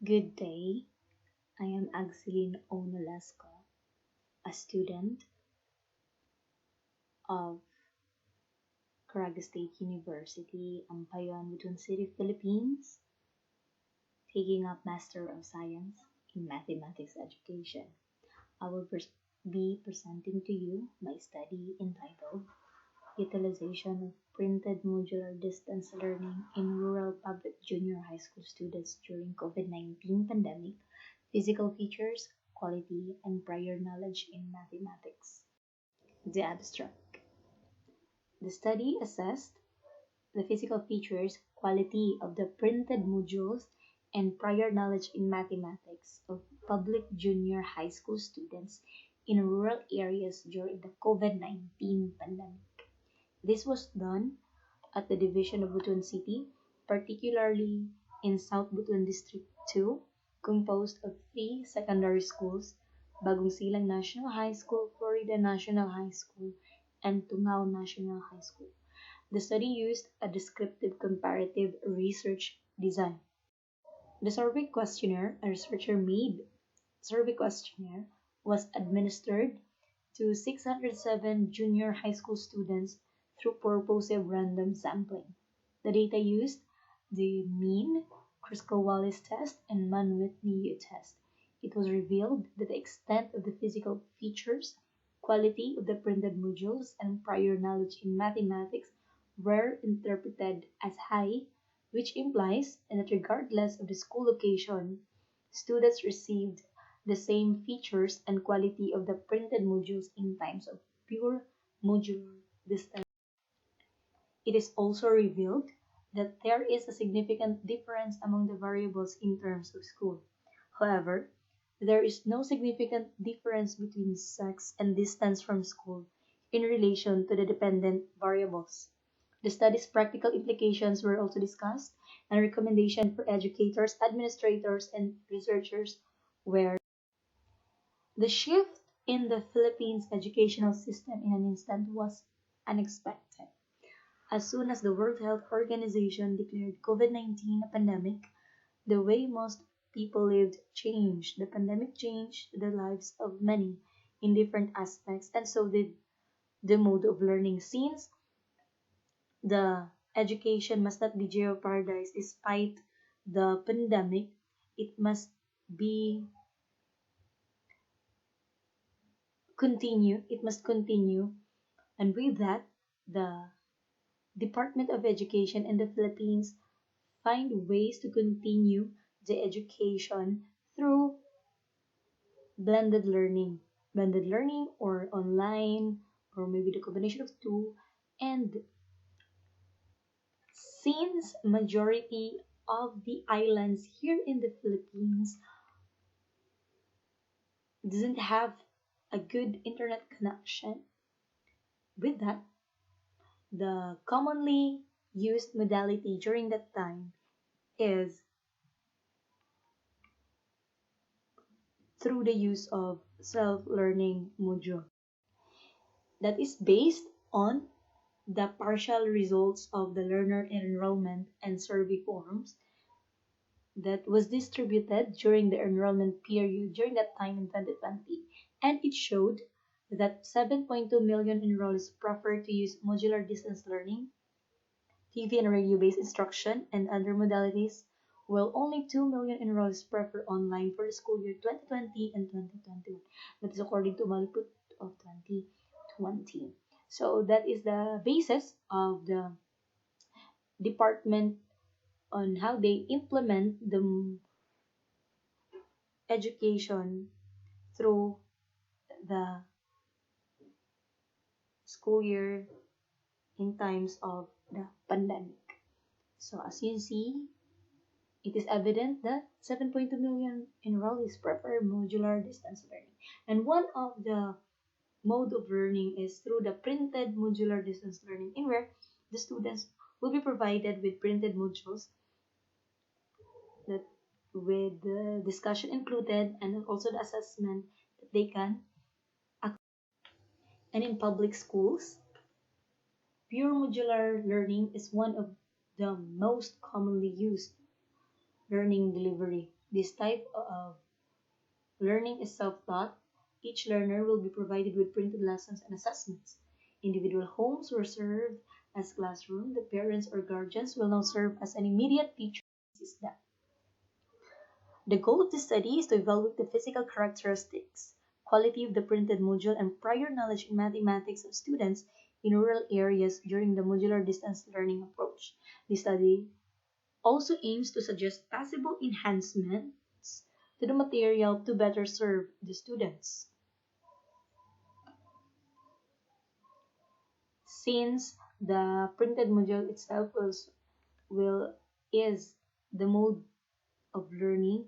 Good day. I am Agcelin Nolasco, a student of Caraga State University, Ampayan, Butuan City, Philippines, taking up Master of Science in Mathematics Education. I will be presenting to you my study entitled Utilization of Printed Modular Distance Learning in Rural Public Junior High School Students During COVID-19 Pandemic, Physical Features, Quality, and Prior Knowledge in Mathematics. The abstract. The study assessed the physical features, quality of the printed modules, and prior knowledge in mathematics of public junior high school students in rural areas during the COVID-19 pandemic. This was done at the division of Butuan City, particularly in South Butuan District 2, composed of 3 secondary schools, Bagong Silang National High School, Florida National High School, and Tungao National High School. The study used a descriptive comparative research design. The survey questionnaire a researcher made survey questionnaire was administered to 607 junior high school students through purposive random sampling. The data used the mean, Kruskal-Wallis test, and Mann-Whitney test. It was revealed that the extent of the physical features, quality of the printed modules, and prior knowledge in mathematics were interpreted as high, which implies that regardless of the school location, students received the same features and quality of the printed modules in times of pure modular distance. It is also revealed that there is a significant difference among the variables in terms of school. However, there is no significant difference between sex and distance from school in relation to the dependent variables. The study's practical implications were also discussed, and recommendations for educators, administrators, and researchers were the shift in the Philippines educational system in an instant was unexpected. As soon as the World Health Organization declared COVID-19 a pandemic, the way most people lived changed. The pandemic changed the lives of many in different aspects, and so did the mode of learning. Since the education must not be jeopardized despite the pandemic, it must be it must continue, and with that, the Department of Education in the Philippines find ways to continue the education through blended learning or online, or maybe the combination of two. And since majority of the islands here in the Philippines doesn't have a good internet connection, with that, the commonly used modality during that time is through the use of self-learning module that is based on the partial results of the learner enrollment and survey forms that was distributed during the enrollment period during that time in 2020, and it showed that 7.2 million enrollees prefer to use modular distance learning, TV and radio-based instruction, and other modalities, while only 2 million enrollees prefer online for the school year 2020 and 2021. That is according to Maliput of 2020. So that is the basis of the department on how they implement the education through the school year in times of the pandemic. So as you see, it is evident that 7.2 million enrollees prefer modular distance learning. And one of the mode of learning is through the printed modular distance learning, in where the students will be provided with printed modules that with the discussion included, and also the assessment that they can. And in public schools, pure modular learning is one of the most commonly used learning delivery. This type of learning is self-taught. Each learner will be provided with printed lessons and assessments. Individual homes were served as classroom. The parents or guardians will now serve as an immediate teacher. The goal of this study is to evaluate the physical characteristics, quality of the printed module, and prior knowledge in mathematics of students in rural areas during the modular distance learning approach. The study also aims to suggest possible enhancements to the material to better serve the students. Since the printed module itself will is the mode of learning,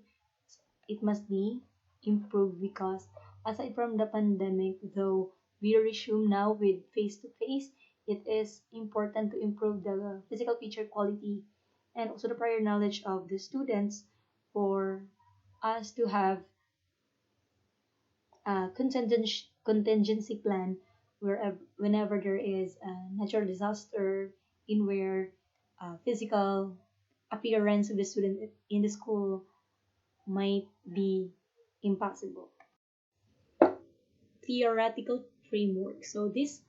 it must be improved because aside from the pandemic, though we resume now with face-to-face, it is important to improve the physical feature quality and also the prior knowledge of the students for us to have a contingency plan whenever there is a natural disaster in where physical appearance of the student in the school might be impossible. Theoretical framework. So this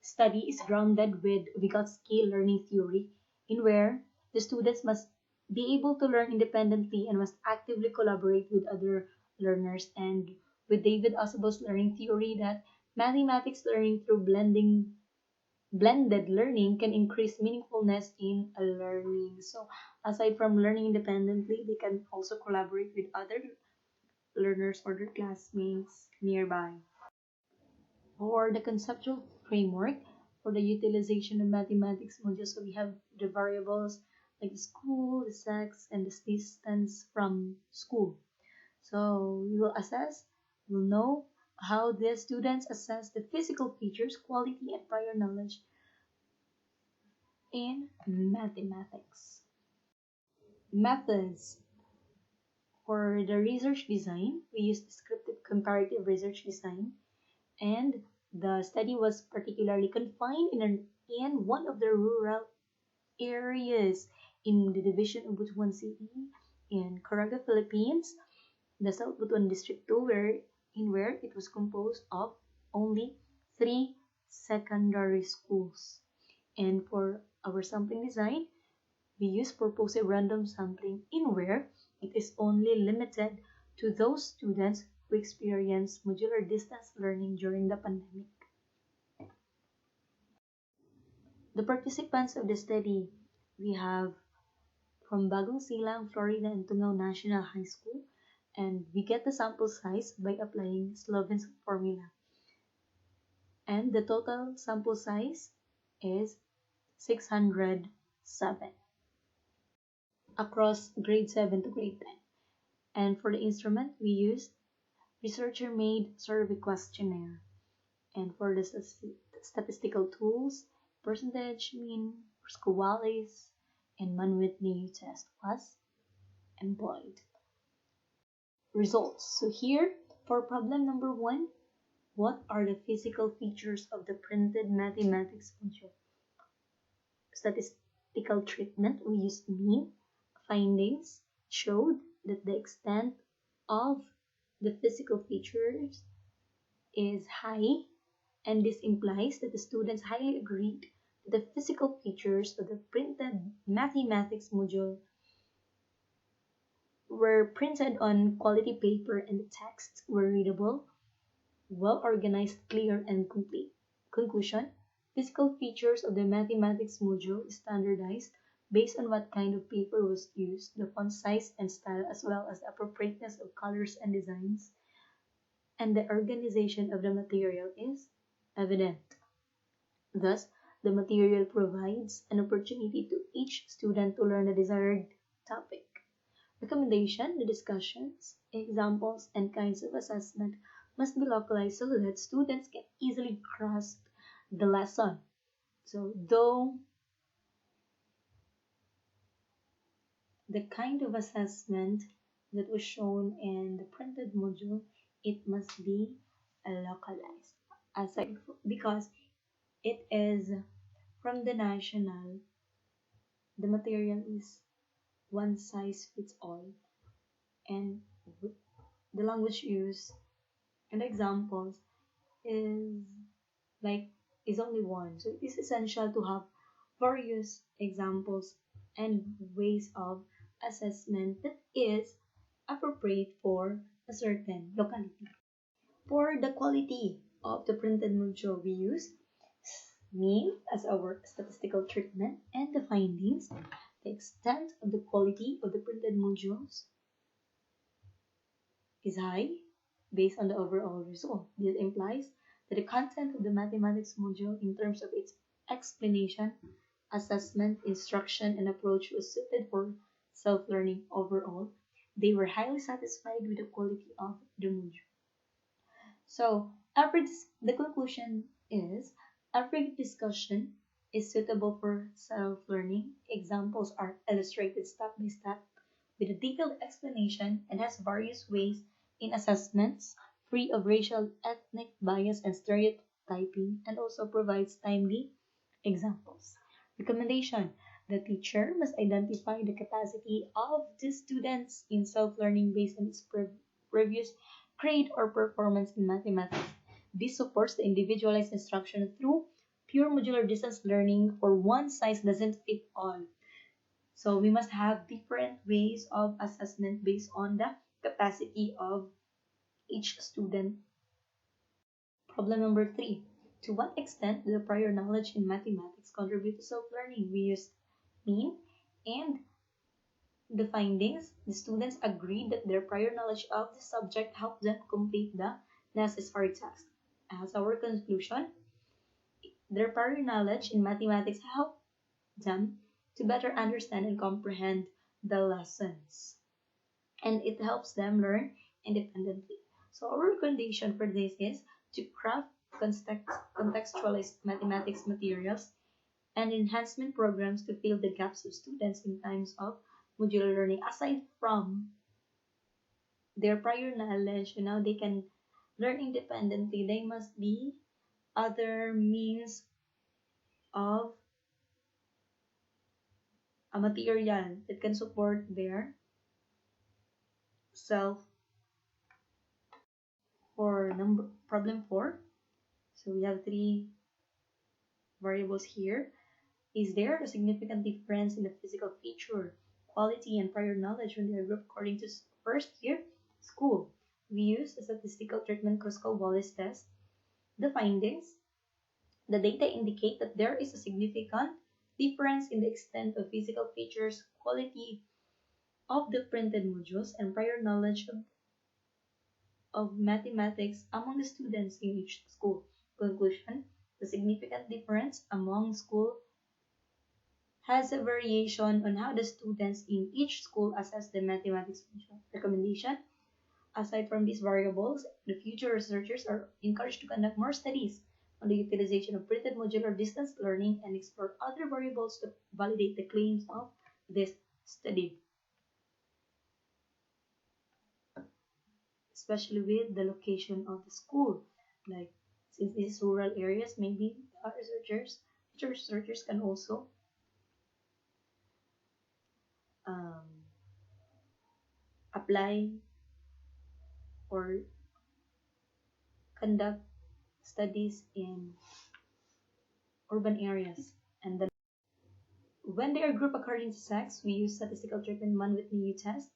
study is grounded with Vygotsky learning theory, in where the students must be able to learn independently and must actively collaborate with other learners, and with David Ausubel's learning theory that mathematics learning through blended learning can increase meaningfulness in a learning. So aside from learning independently, they can also collaborate with other learners or their classmates nearby. For the conceptual framework for the utilization of mathematics modules, so we have the variables like the school, the sex, and the distance from school. So we will know how the students assess the physical features, quality, and prior knowledge in mathematics. Methods. For the research design, we use descriptive comparative research design, and the study was particularly confined in one of the rural areas in the division of Butuan City in Caraga, Philippines, the South Butuan District 2, where it was composed of only 3 secondary schools. And for our sampling design, we use purposive random sampling, in where it is only limited to those students who experience modular distance learning during the pandemic. The participants of the study, we have from Bagong Silang, Florida, and Tungao National High School, and we get the sample size by applying Sloven's formula. And the total sample size is 607 across grade 7 to grade 10. And for the instrument, we used researcher-made survey questionnaire. And for the statistical tools, percentage, mean, squalis, and Mann-Whitney test was employed. Results. So here, for problem number 1, what are the physical features of the printed mathematics module? Statistical treatment, we used mean. Findings showed that the extent of the physical features is high, and this implies that the students highly agreed that the physical features of the printed mathematics module were printed on quality paper and the texts were readable, well organized, clear, and complete. Conclusion: physical features of the mathematics module is standardized based on what kind of paper was used, the font size and style, as well as the appropriateness of colors and designs, and the organization of the material is evident. Thus, the material provides an opportunity to each student to learn the desired topic. Recommendation: the discussions, examples, and kinds of assessment must be localized so that students can easily grasp the lesson. So, though the kind of assessment that was shown in the printed module, it must be localized. Because it is from the national, the material is one size fits all. and the language used and examples is like is only one. So it is essential to have various examples and ways of assessment that is appropriate for a certain locality. For the quality of the printed module we use mean as our statistical treatment and the findings, the extent of the quality of the printed modules is high based on the overall result. This implies that the content of the mathematics module in terms of its explanation, assessment, instruction, and approach was suited for self-learning overall. They were highly satisfied with the quality of the module. So, the conclusion is every discussion is suitable for self-learning. Examples are illustrated step by step with a detailed explanation and has various ways in assessments, free of racial, ethnic bias and stereotyping, and also provides timely examples. Recommendation: the teacher must identify the capacity of the students in self-learning based on its previous grade or performance in mathematics. This supports the individualized instruction through pure modular distance learning, for one size doesn't fit all. So we must have different ways of assessment based on the capacity of each student. Problem number 3. To what extent do the prior knowledge in mathematics contribute to self-learning? We used mean and the findings. The students agreed that their prior knowledge of the subject helped them complete the necessary task. As our conclusion, their prior knowledge in mathematics helped them to better understand and comprehend the lessons. And it helps them learn independently. So our recommendation for this is to craft contextualized mathematics materials and enhancement programs to fill the gaps of students in times of modular learning. Aside from their prior knowledge, now they can learn independently. There must be other means of a material that can support their self. For problem 4, so we have 3 variables here. Is there a significant difference in the physical feature, quality, and prior knowledge when they are grouped according to first year school? We use a statistical treatment Kruskal-Wallis test. The findings: the data indicate that there is a significant difference in the extent of physical features, quality of the printed modules, and prior knowledge of mathematics among the students in each school. Conclusion: the significant difference among school has a variation on how the students in each school assess the mathematics module. Recommendation: aside from these variables, the future researchers are encouraged to conduct more studies on the utilization of printed modular distance learning and explore other variables to validate the claims of this study, especially with the location of the school. Like, since these rural areas, maybe future researchers can also apply or conduct studies in urban areas. And then when they are grouped according to sex, we use statistical treatment Mann-Whitney test.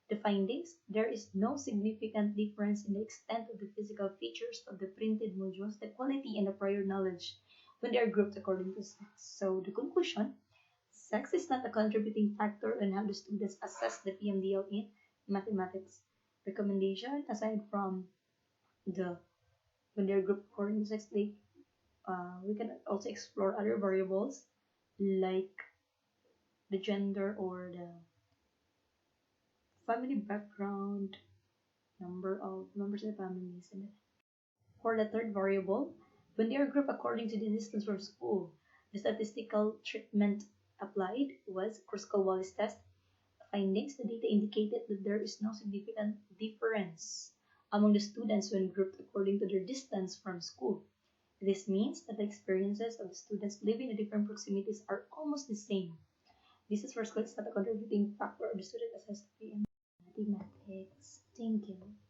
The findings: there is no significant difference in the extent of the physical features of the printed modules, the quality, and the prior knowledge when they are grouped according to sex. So the conclusion: sex is not a contributing factor in how the students assess the PMDL in mathematics. Recommendation: aside from the when they're grouped according to sex, we can also explore other variables like the gender or the family background, number of members of the families. And for the third variable, when they are grouped according to the distance from school, the statistical treatment applied was Kruskal-Wallis test. Findings: the data indicated that there is no significant difference among the students when grouped according to their distance from school. This means that the experiences of the students living in different proximities are almost the same. This is for school is not a contributing factor of the student assessed in mathematics. Thank you.